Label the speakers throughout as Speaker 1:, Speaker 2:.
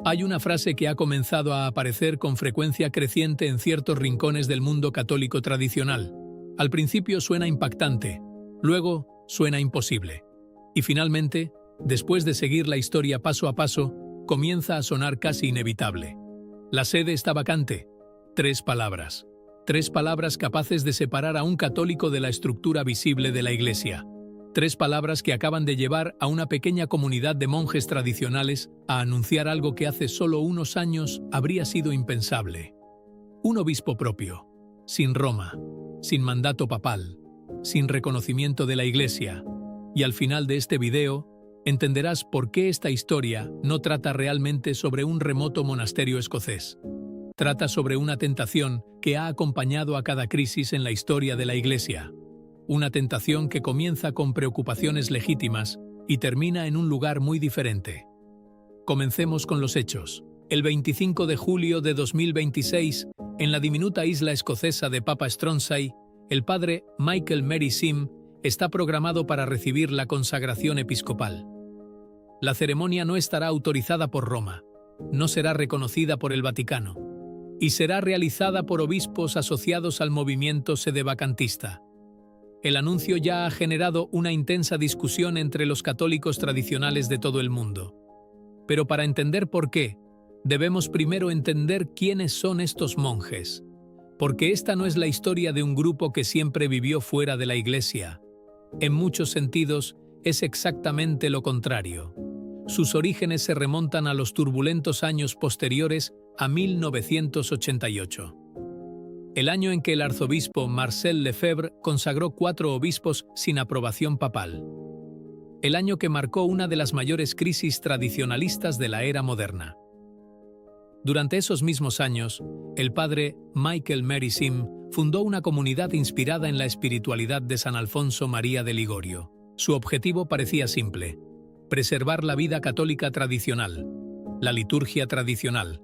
Speaker 1: Hay una frase que ha comenzado a aparecer con frecuencia creciente en ciertos rincones del mundo católico tradicional. Al principio suena impactante, luego suena imposible. Y finalmente, después de seguir la historia paso a paso, comienza a sonar casi inevitable. La sede está vacante. 3 palabras. 3 palabras capaces de separar a un católico de la estructura visible de la Iglesia. 3 palabras que acaban de llevar a una pequeña comunidad de monjes tradicionales a anunciar algo que hace solo unos años habría sido impensable. Un obispo propio, sin Roma, sin mandato papal, sin reconocimiento de la Iglesia. Y al final de este video, entenderás por qué esta historia no trata realmente sobre un remoto monasterio escocés. Trata sobre una tentación que ha acompañado a cada crisis en la historia de la Iglesia. Una tentación que comienza con preocupaciones legítimas y termina en un lugar muy diferente. Comencemos con los hechos. El 25 de julio de 2026, en la diminuta isla escocesa de Papa Stronsay, el padre Michael Mary Sim está programado para recibir la consagración episcopal. La ceremonia no estará autorizada por Roma, no será reconocida por el Vaticano, y será realizada por obispos asociados al movimiento sedevacantista. El anuncio ya ha generado una intensa discusión entre los católicos tradicionales de todo el mundo. Pero para entender por qué, debemos primero entender quiénes son estos monjes. Porque esta no es la historia de un grupo que siempre vivió fuera de la Iglesia. En muchos sentidos, es exactamente lo contrario. Sus orígenes se remontan a los turbulentos años posteriores a 1988. El año en que el arzobispo Marcel Lefebvre consagró 4 obispos sin aprobación papal. El año que marcó una de las mayores crisis tradicionalistas de la era moderna. Durante esos mismos años, el padre Michael Mary Sim fundó una comunidad inspirada en la espiritualidad de San Alfonso María de Ligorio. Su objetivo parecía simple: preservar la vida católica tradicional, la liturgia tradicional,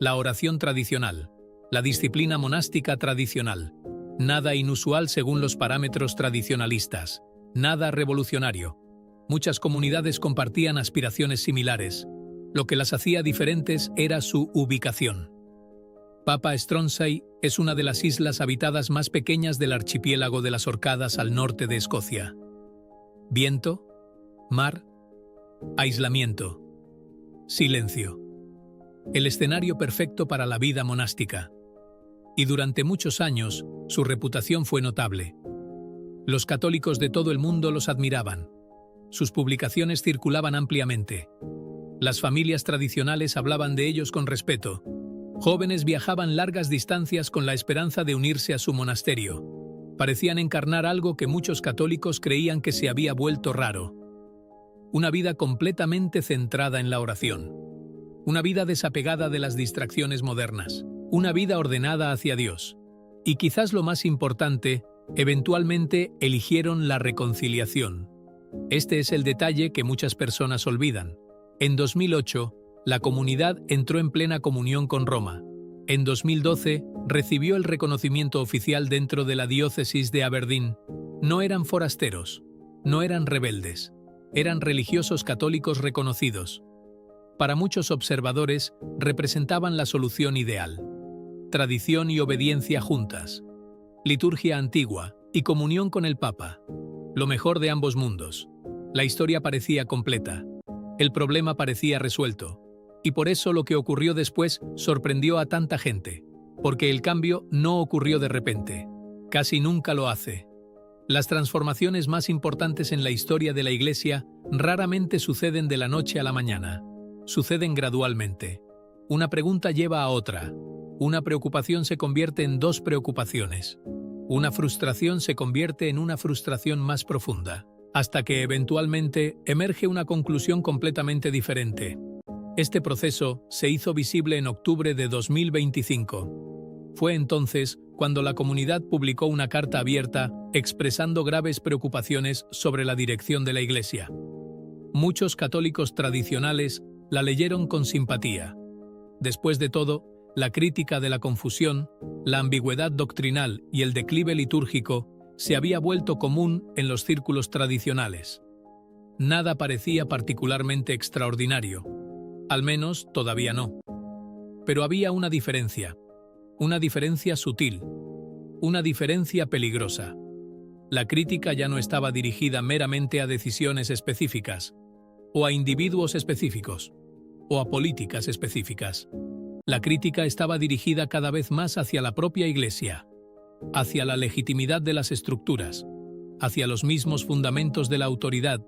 Speaker 1: la oración tradicional, la disciplina monástica tradicional. Nada inusual según los parámetros tradicionalistas, nada revolucionario. Muchas comunidades compartían aspiraciones similares. Lo que las hacía diferentes era su ubicación. Papa Stronsay es una de las islas habitadas más pequeñas del archipiélago de las Orcadas al norte de Escocia. Viento, mar, aislamiento, silencio. El escenario perfecto para la vida monástica. Y durante muchos años, su reputación fue notable. Los católicos de todo el mundo los admiraban. Sus publicaciones circulaban ampliamente. Las familias tradicionales hablaban de ellos con respeto. Jóvenes viajaban largas distancias con la esperanza de unirse a su monasterio. Parecían encarnar algo que muchos católicos creían que se había vuelto raro. Una vida completamente centrada en la oración. Una vida desapegada de las distracciones modernas. Una vida ordenada hacia Dios. Y quizás lo más importante, eventualmente eligieron la reconciliación. Este es el detalle que muchas personas olvidan. En 2008, la comunidad entró en plena comunión con Roma. En 2012, recibió el reconocimiento oficial dentro de la diócesis de Aberdeen. No eran forasteros, no eran rebeldes, eran religiosos católicos reconocidos. Para muchos observadores, representaban la solución ideal. Tradición y obediencia juntas. Liturgia antigua y comunión con el Papa. Lo mejor de ambos mundos. La historia parecía completa. El problema parecía resuelto. Y por eso lo que ocurrió después sorprendió a tanta gente. Porque el cambio no ocurrió de repente. Casi nunca lo hace. Las transformaciones más importantes en la historia de la Iglesia raramente suceden de la noche a la mañana. Suceden gradualmente. Una pregunta lleva a otra. Una preocupación se convierte en 2 preocupaciones. Una frustración se convierte en una frustración más profunda, hasta que eventualmente emerge una conclusión completamente diferente. Este proceso se hizo visible en octubre de 2025. Fue entonces cuando la comunidad publicó una carta abierta expresando graves preocupaciones sobre la dirección de la Iglesia. Muchos católicos tradicionales la leyeron con simpatía. Después de todo, la crítica de la confusión, la ambigüedad doctrinal y el declive litúrgico se había vuelto común en los círculos tradicionales. Nada parecía particularmente extraordinario. Al menos todavía no. Pero había una diferencia sutil, una diferencia peligrosa. La crítica ya no estaba dirigida meramente a decisiones específicas, o a individuos específicos, o a políticas específicas. La crítica estaba dirigida cada vez más hacia la propia Iglesia, hacia la legitimidad de las estructuras, hacia los mismos fundamentos de la autoridad,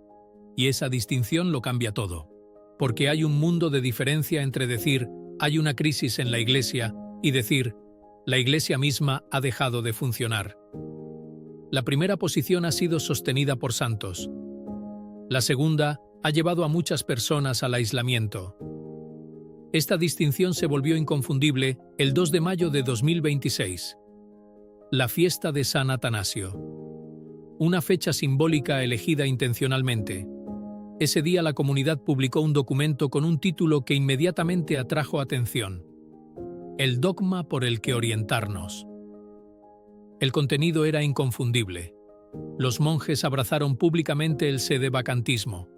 Speaker 1: y esa distinción lo cambia todo. Porque hay un mundo de diferencia entre decir hay una crisis en la Iglesia y decir la Iglesia misma ha dejado de funcionar. La primera posición ha sido sostenida por santos. La segunda ha llevado a muchas personas al aislamiento. Esta distinción se volvió inconfundible el 2 de mayo de 2026, la fiesta de San Atanasio. Una fecha simbólica elegida intencionalmente. Ese día la comunidad publicó un documento con un título que inmediatamente atrajo atención: El dogma por el que orientarnos. El contenido era inconfundible. Los monjes abrazaron públicamente el sedevacantismo.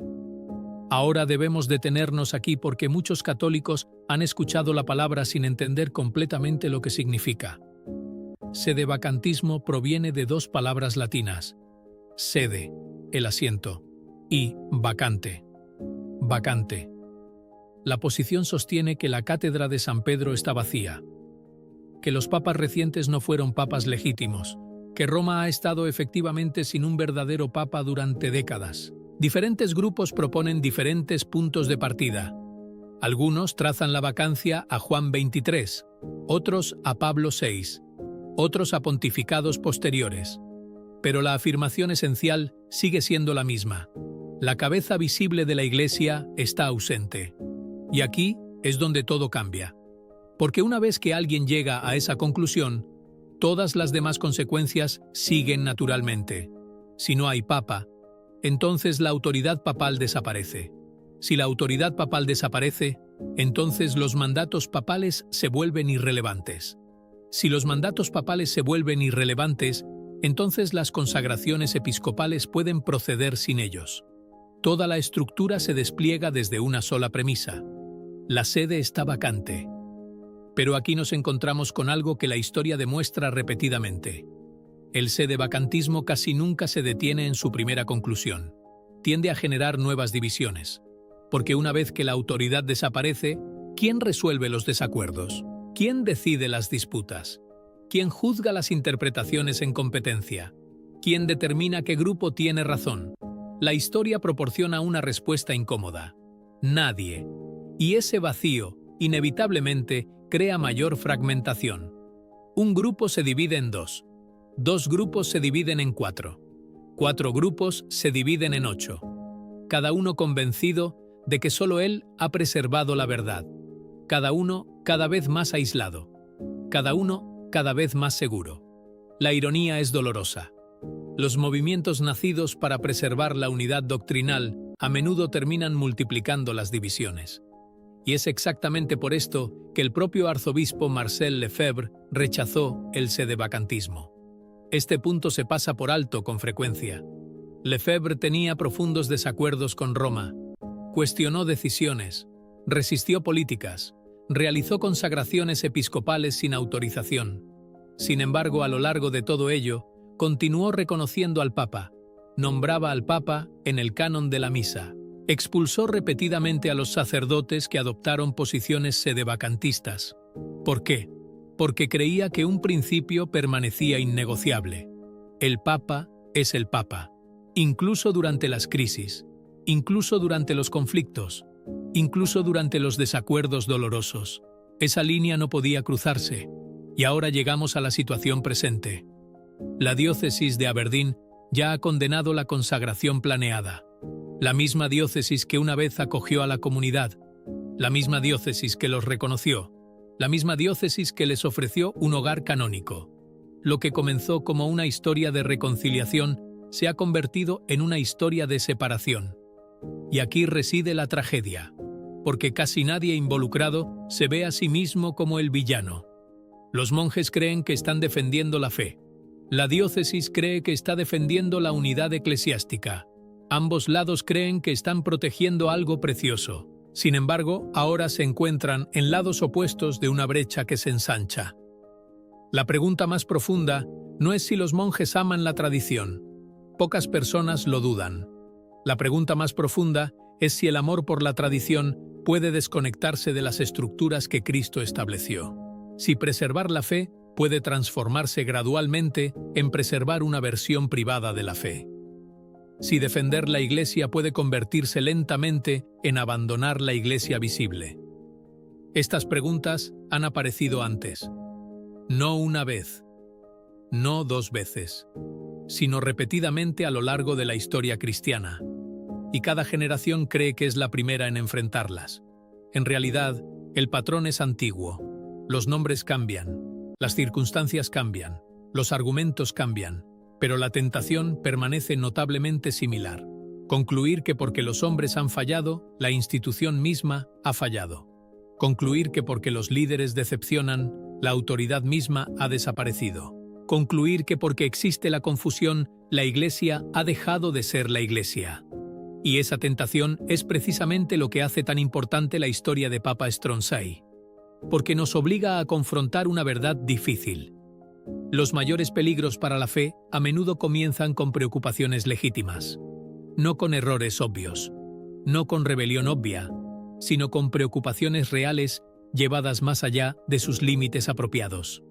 Speaker 1: Ahora debemos detenernos aquí porque muchos católicos han escuchado la palabra sin entender completamente lo que significa. Sedevacantismo proviene de dos palabras latinas: sede, el asiento, y vacante, vacante. La posición sostiene que la cátedra de San Pedro está vacía, que los papas recientes no fueron papas legítimos, que Roma ha estado efectivamente sin un verdadero papa durante décadas. Diferentes grupos proponen diferentes puntos de partida. Algunos trazan la vacancia a Juan XXIII, otros a Pablo VI, otros a pontificados posteriores. Pero la afirmación esencial sigue siendo la misma. La cabeza visible de la Iglesia está ausente. Y aquí es donde todo cambia. Porque una vez que alguien llega a esa conclusión, todas las demás consecuencias siguen naturalmente. Si no hay papa, entonces la autoridad papal desaparece. Si la autoridad papal desaparece, entonces los mandatos papales se vuelven irrelevantes. Si los mandatos papales se vuelven irrelevantes, entonces las consagraciones episcopales pueden proceder sin ellos. Toda la estructura se despliega desde una sola premisa: la sede está vacante. Pero aquí nos encontramos con algo que la historia demuestra repetidamente. El sedevacantismo casi nunca se detiene en su primera conclusión. Tiende a generar nuevas divisiones. Porque una vez que la autoridad desaparece, ¿quién resuelve los desacuerdos? ¿Quién decide las disputas? ¿Quién juzga las interpretaciones en competencia? ¿Quién determina qué grupo tiene razón? La historia proporciona una respuesta incómoda: nadie. Y ese vacío, inevitablemente, crea mayor fragmentación. Un grupo se divide en dos. Dos grupos se dividen en cuatro. Cuatro grupos se dividen en 8. Cada uno convencido de que solo él ha preservado la verdad. Cada uno cada vez más aislado. Cada uno cada vez más seguro. La ironía es dolorosa. Los movimientos nacidos para preservar la unidad doctrinal a menudo terminan multiplicando las divisiones. Y es exactamente por esto que el propio arzobispo Marcel Lefebvre rechazó el sedevacantismo. Este punto se pasa por alto con frecuencia. Lefebvre tenía profundos desacuerdos con Roma, cuestionó decisiones, resistió políticas, realizó consagraciones episcopales sin autorización. Sin embargo, a lo largo de todo ello, continuó reconociendo al Papa, nombraba al Papa en el canon de la misa, expulsó repetidamente a los sacerdotes que adoptaron posiciones sedevacantistas. ¿Por qué? Porque creía que un principio permanecía innegociable. El Papa es el Papa, incluso durante las crisis, incluso durante los conflictos, incluso durante los desacuerdos dolorosos. Esa línea no podía cruzarse, y ahora llegamos a la situación presente. La diócesis de Aberdeen ya ha condenado la consagración planeada. La misma diócesis que una vez acogió a la comunidad, la misma diócesis que los reconoció, la misma diócesis que les ofreció un hogar canónico. Lo que comenzó como una historia de reconciliación se ha convertido en una historia de separación. Y aquí reside la tragedia, porque casi nadie involucrado se ve a sí mismo como el villano. Los monjes creen que están defendiendo la fe. La diócesis cree que está defendiendo la unidad eclesiástica. Ambos lados creen que están protegiendo algo precioso. Sin embargo, ahora se encuentran en lados opuestos de una brecha que se ensancha. La pregunta más profunda no es si los monjes aman la tradición. Pocas personas lo dudan. La pregunta más profunda es si el amor por la tradición puede desconectarse de las estructuras que Cristo estableció. Si preservar la fe puede transformarse gradualmente en preservar una versión privada de la fe. Si defender la Iglesia puede convertirse lentamente en abandonar la Iglesia visible. Estas preguntas han aparecido antes. No una vez, no 2 veces, sino repetidamente a lo largo de la historia cristiana. Y cada generación cree que es la primera en enfrentarlas. En realidad, el patrón es antiguo. Los nombres cambian, las circunstancias cambian, los argumentos cambian, pero la tentación permanece notablemente similar. Concluir que porque los hombres han fallado, la institución misma ha fallado. Concluir que porque los líderes decepcionan, la autoridad misma ha desaparecido. Concluir que porque existe la confusión, la Iglesia ha dejado de ser la Iglesia. Y esa tentación es precisamente lo que hace tan importante la historia de Papa Stronzai, porque nos obliga a confrontar una verdad difícil. Los mayores peligros para la fe a menudo comienzan con preocupaciones legítimas, no con errores obvios, no con rebelión obvia, sino con preocupaciones reales llevadas más allá de sus límites apropiados.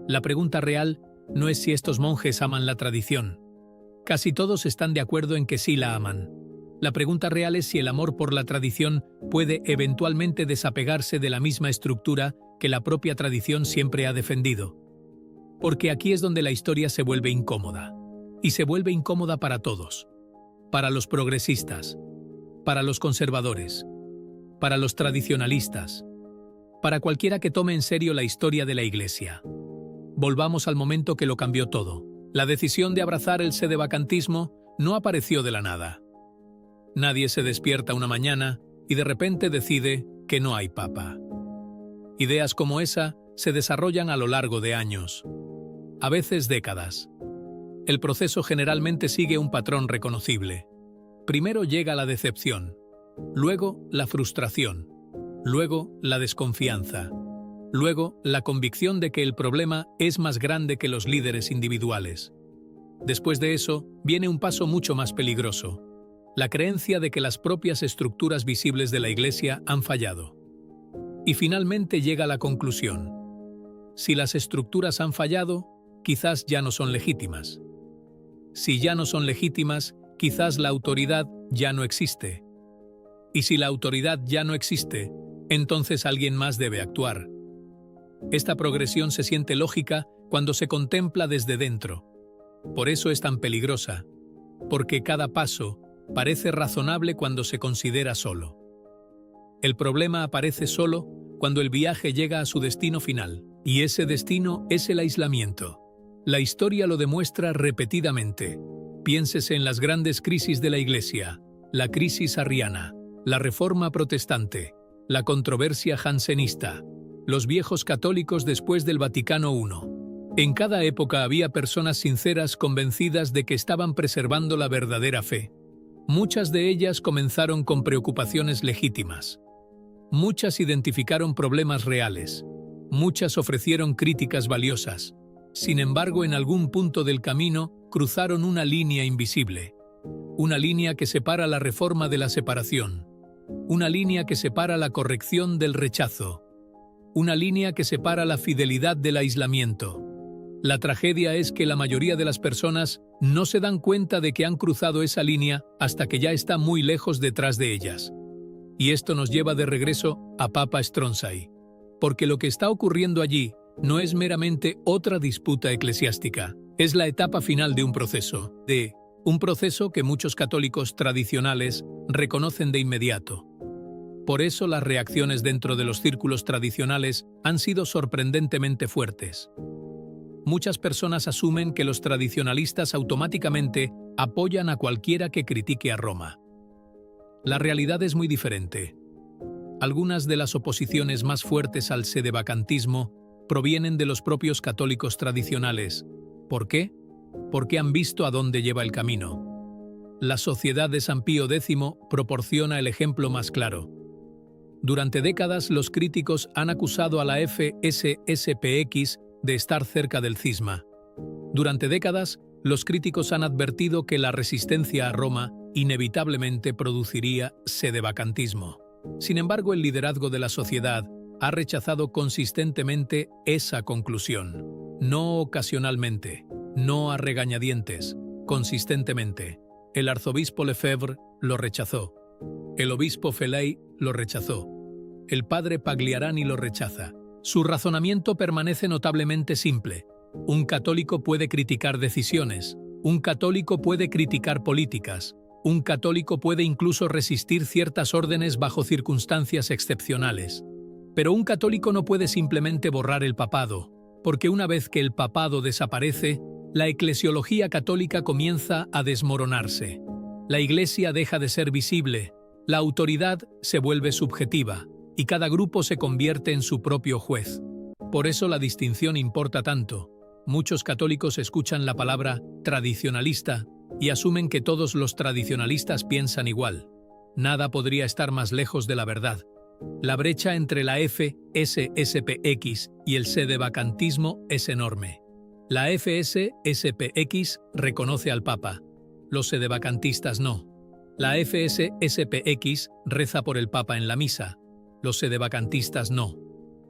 Speaker 1: La pregunta real no es si estos monjes aman la tradición. Casi todos están de acuerdo en que sí la aman. La pregunta real es si el amor por la tradición puede eventualmente desapegarse de la misma estructura que la propia tradición siempre ha defendido. Porque aquí es donde la historia se vuelve incómoda. Y se vuelve incómoda para todos. Para los progresistas, para los conservadores, para los tradicionalistas, para cualquiera que tome en serio la historia de la Iglesia. Volvamos al momento que lo cambió todo. La decisión de abrazar el sedevacantismo no apareció de la nada. Nadie se despierta una mañana y de repente decide que no hay papa. Ideas como esa se desarrollan a lo largo de años, a veces décadas. El proceso generalmente sigue un patrón reconocible. Primero llega la decepción, luego la frustración, luego la desconfianza, luego la convicción de que el problema es más grande que los líderes individuales. Después de eso, viene un paso mucho más peligroso: la creencia de que las propias estructuras visibles de la Iglesia han fallado. Y finalmente llega la conclusión: si las estructuras han fallado, quizás ya no son legítimas. Si ya no son legítimas, quizás la autoridad ya no existe. Y si la autoridad ya no existe, entonces alguien más debe actuar. Esta progresión se siente lógica cuando se contempla desde dentro. Por eso es tan peligrosa, porque cada paso parece razonable cuando se considera solo. El problema aparece solo cuando el viaje llega a su destino final, y ese destino es el aislamiento. La historia lo demuestra repetidamente. Piénsese en las grandes crisis de la Iglesia: la crisis arriana, la Reforma protestante, la controversia jansenista, los viejos católicos después del Vaticano I. En cada época había personas sinceras convencidas de que estaban preservando la verdadera fe. Muchas de ellas comenzaron con preocupaciones legítimas. Muchas identificaron problemas reales. Muchas ofrecieron críticas valiosas. Sin embargo, en algún punto del camino cruzaron una línea invisible. Una línea que separa la reforma de la separación. Una línea que separa la corrección del rechazo. Una línea que separa la fidelidad del aislamiento. La tragedia es que la mayoría de las personas no se dan cuenta de que han cruzado esa línea hasta que ya está muy lejos detrás de ellas. Y esto nos lleva de regreso a Papa Stronzai. Porque lo que está ocurriendo allí no es meramente otra disputa eclesiástica, es la etapa final de un proceso que muchos católicos tradicionales reconocen de inmediato. Por eso las reacciones dentro de los círculos tradicionales han sido sorprendentemente fuertes. Muchas personas asumen que los tradicionalistas automáticamente apoyan a cualquiera que critique a Roma. La realidad es muy diferente. Algunas de las oposiciones más fuertes al sedevacantismo provienen de los propios católicos tradicionales. ¿Por qué? Porque han visto a dónde lleva el camino. La Sociedad de San Pío X proporciona el ejemplo más claro. Durante décadas, los críticos han acusado a la FSSPX de estar cerca del cisma. Durante décadas, los críticos han advertido que la resistencia a Roma inevitablemente produciría sedevacantismo. Sin embargo, el liderazgo de la sociedad ha rechazado consistentemente esa conclusión. No ocasionalmente, no a regañadientes, consistentemente. El arzobispo Lefebvre lo rechazó. El obispo Felay lo rechazó. El padre Pagliarani lo rechaza. Su razonamiento permanece notablemente simple. Un católico puede criticar decisiones. Un católico puede criticar políticas. Un católico puede incluso resistir ciertas órdenes bajo circunstancias excepcionales. Pero un católico no puede simplemente borrar el papado, porque una vez que el papado desaparece, la eclesiología católica comienza a desmoronarse. La Iglesia deja de ser visible, la autoridad se vuelve subjetiva, y cada grupo se convierte en su propio juez. Por eso la distinción importa tanto. Muchos católicos escuchan la palabra tradicionalista y asumen que todos los tradicionalistas piensan igual. Nada podría estar más lejos de la verdad. La brecha entre la FSSPX y el sedevacantismo es enorme. La FSSPX reconoce al Papa. Los sedevacantistas no. La FSSPX reza por el Papa en la misa. Los sedevacantistas no.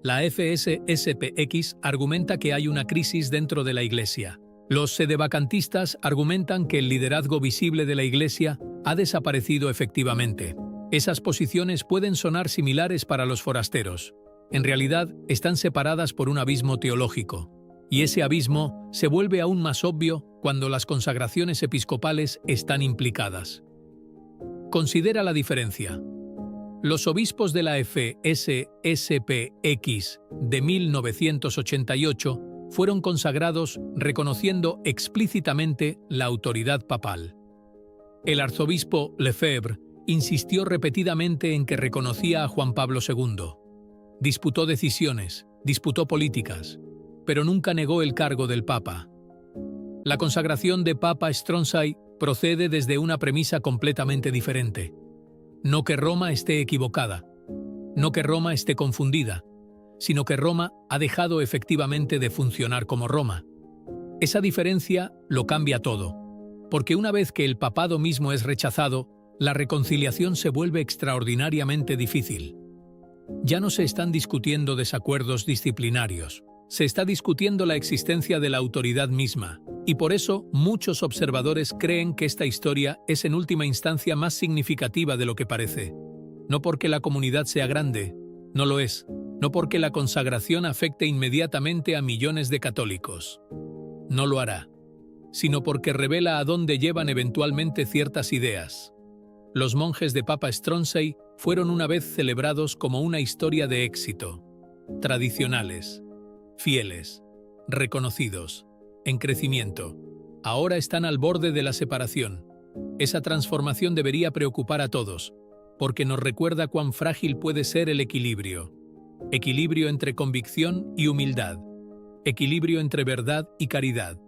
Speaker 1: La FSSPX argumenta que hay una crisis dentro de la Iglesia. Los sedevacantistas argumentan que el liderazgo visible de la Iglesia ha desaparecido efectivamente. Esas posiciones pueden sonar similares para los forasteros. En realidad, están separadas por un abismo teológico. Y ese abismo se vuelve aún más obvio cuando las consagraciones episcopales están implicadas. Considera la diferencia. Los obispos de la FSSPX de 1988 fueron consagrados reconociendo explícitamente la autoridad papal. El arzobispo Lefebvre insistió repetidamente en que reconocía a Juan Pablo II. Disputó decisiones, disputó políticas, pero nunca negó el cargo del Papa. La consagración de Papa Stronsay procede desde una premisa completamente diferente. No que Roma esté equivocada, no que Roma esté confundida, sino que Roma ha dejado efectivamente de funcionar como Roma. Esa diferencia lo cambia todo, porque una vez que el papado mismo es rechazado, la reconciliación se vuelve extraordinariamente difícil. Ya no se están discutiendo desacuerdos disciplinarios, se está discutiendo la existencia de la autoridad misma, y por eso muchos observadores creen que esta historia es en última instancia más significativa de lo que parece. No porque la comunidad sea grande, no lo es, no porque la consagración afecte inmediatamente a millones de católicos. No lo hará, sino porque revela a dónde llevan eventualmente ciertas ideas. Los monjes de Papa Stronsay fueron una vez celebrados como una historia de éxito, tradicionales, fieles, reconocidos, en crecimiento. Ahora están al borde de la separación. Esa transformación debería preocupar a todos, porque nos recuerda cuán frágil puede ser el equilibrio. Equilibrio entre convicción y humildad. Equilibrio entre verdad y caridad.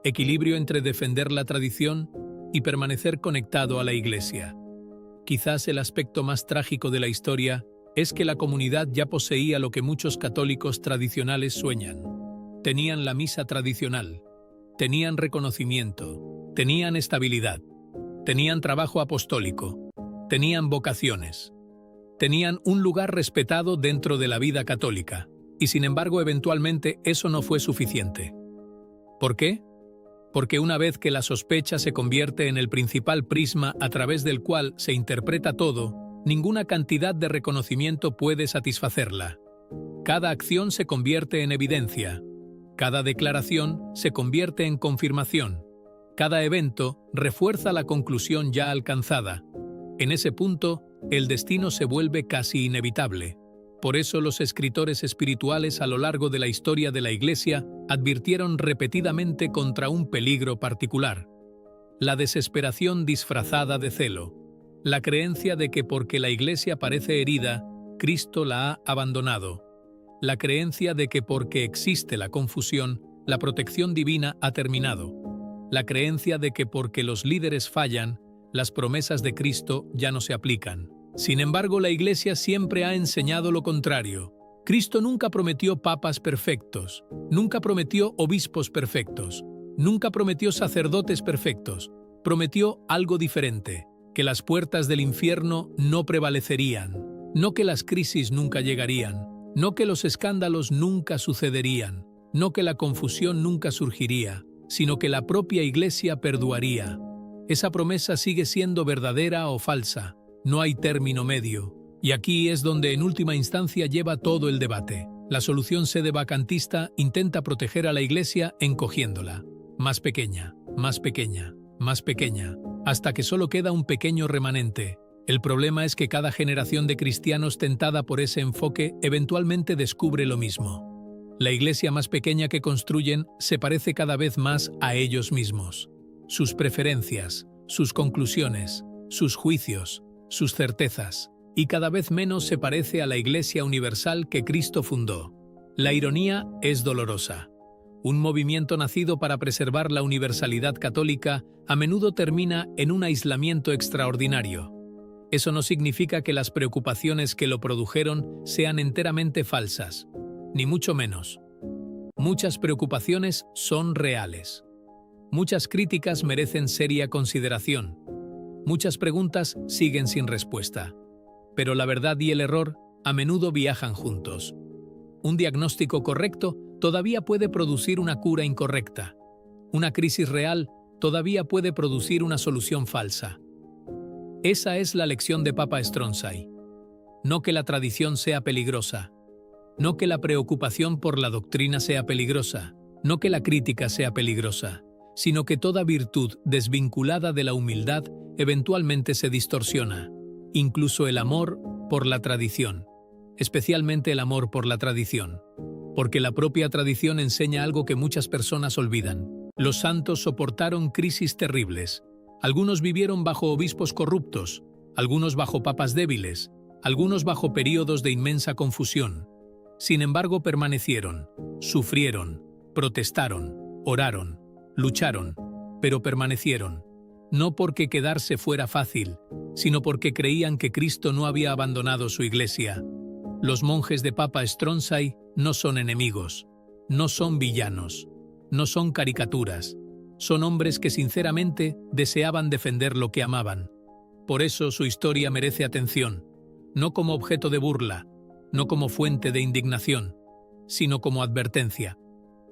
Speaker 1: Equilibrio entre defender la tradición y permanecer conectado a la Iglesia. Quizás el aspecto más trágico de la historia es que la comunidad ya poseía lo que muchos católicos tradicionales sueñan. Tenían la misa tradicional, tenían reconocimiento, tenían estabilidad, tenían trabajo apostólico, tenían vocaciones, tenían un lugar respetado dentro de la vida católica, y sin embargo eventualmente eso no fue suficiente. ¿Por qué? Porque una vez que la sospecha se convierte en el principal prisma a través del cual se interpreta todo, ninguna cantidad de reconocimiento puede satisfacerla. Cada acción se convierte en evidencia. Cada declaración se convierte en confirmación. Cada evento refuerza la conclusión ya alcanzada. En ese punto, el destino se vuelve casi inevitable. Por eso los escritores espirituales a lo largo de la historia de la Iglesia advirtieron repetidamente contra un peligro particular: la desesperación disfrazada de celo, la creencia de que porque la Iglesia parece herida, Cristo la ha abandonado, la creencia de que porque existe la confusión, la protección divina ha terminado, la creencia de que porque los líderes fallan, las promesas de Cristo ya no se aplican. Sin embargo, la Iglesia siempre ha enseñado lo contrario. Cristo nunca prometió papas perfectos, nunca prometió obispos perfectos, nunca prometió sacerdotes perfectos. Prometió algo diferente, que las puertas del infierno no prevalecerían, no que las crisis nunca llegarían, no que los escándalos nunca sucederían, no que la confusión nunca surgiría, sino que la propia Iglesia perduaría. Esa promesa sigue siendo verdadera o falsa, no hay término medio, y aquí es donde en última instancia lleva todo el debate. La solución sedevacantista intenta proteger a la Iglesia encogiéndola, más pequeña, más pequeña, más pequeña, hasta que solo queda un pequeño remanente. El problema es que cada generación de cristianos tentada por ese enfoque eventualmente descubre lo mismo. La Iglesia más pequeña que construyen se parece cada vez más a ellos mismos. Sus preferencias, sus conclusiones, sus juicios, sus certezas, y cada vez menos se parece a la Iglesia universal que Cristo fundó. La ironía es dolorosa. Un movimiento nacido para preservar la universalidad católica a menudo termina en un aislamiento extraordinario. Eso no significa que las preocupaciones que lo produjeron sean enteramente falsas, ni mucho menos. Muchas preocupaciones son reales. Muchas críticas merecen seria consideración. Muchas preguntas siguen sin respuesta. Pero la verdad y el error a menudo viajan juntos. Un diagnóstico correcto todavía puede producir una cura incorrecta. Una crisis real todavía puede producir una solución falsa. Esa es la lección de Papa Stronzai. No que la tradición sea peligrosa, no que la preocupación por la doctrina sea peligrosa, no que la crítica sea peligrosa, sino que toda virtud desvinculada de la humildad eventualmente se distorsiona, incluso el amor por la tradición, especialmente el amor por la tradición, porque la propia tradición enseña algo que muchas personas olvidan. Los santos soportaron crisis terribles. Algunos vivieron bajo obispos corruptos, algunos bajo papas débiles, algunos bajo períodos de inmensa confusión. Sin embargo, permanecieron, sufrieron, protestaron, oraron, lucharon, pero permanecieron, no porque quedarse fuera fácil, sino porque creían que Cristo no había abandonado su Iglesia. Los monjes de Papa Stronzai no son enemigos, no son villanos, no son caricaturas. Son hombres que sinceramente deseaban defender lo que amaban. Por eso su historia merece atención, no como objeto de burla, no como fuente de indignación, sino como advertencia.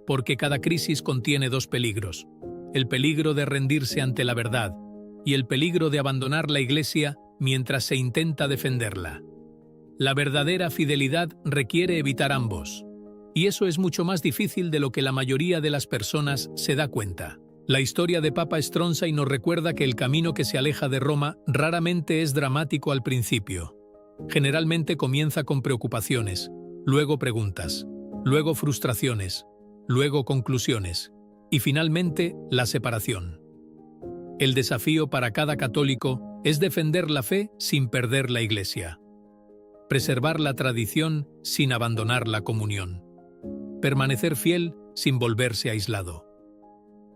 Speaker 1: Porque cada crisis contiene dos peligros: el peligro de rendirse ante la verdad y el peligro de abandonar la Iglesia mientras se intenta defenderla. La verdadera fidelidad requiere evitar ambos, y eso es mucho más difícil de lo que la mayoría de las personas se da cuenta. La historia de Papa Stronzai nos recuerda que el camino que se aleja de Roma raramente es dramático al principio. Generalmente comienza con preocupaciones, luego preguntas, luego frustraciones, luego conclusiones, y finalmente la separación. El desafío para cada católico es defender la fe sin perder la Iglesia, preservar la tradición sin abandonar la comunión, permanecer fiel sin volverse aislado.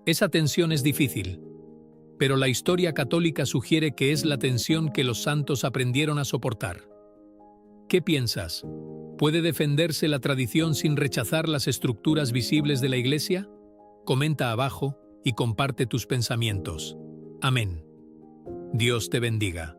Speaker 1: Esa tensión es difícil, pero la historia católica sugiere que es la tensión que los santos aprendieron a soportar. ¿Qué piensas? ¿Puede defenderse la tradición sin rechazar las estructuras visibles de la Iglesia? Comenta abajo y comparte tus pensamientos. Amén. Dios te bendiga.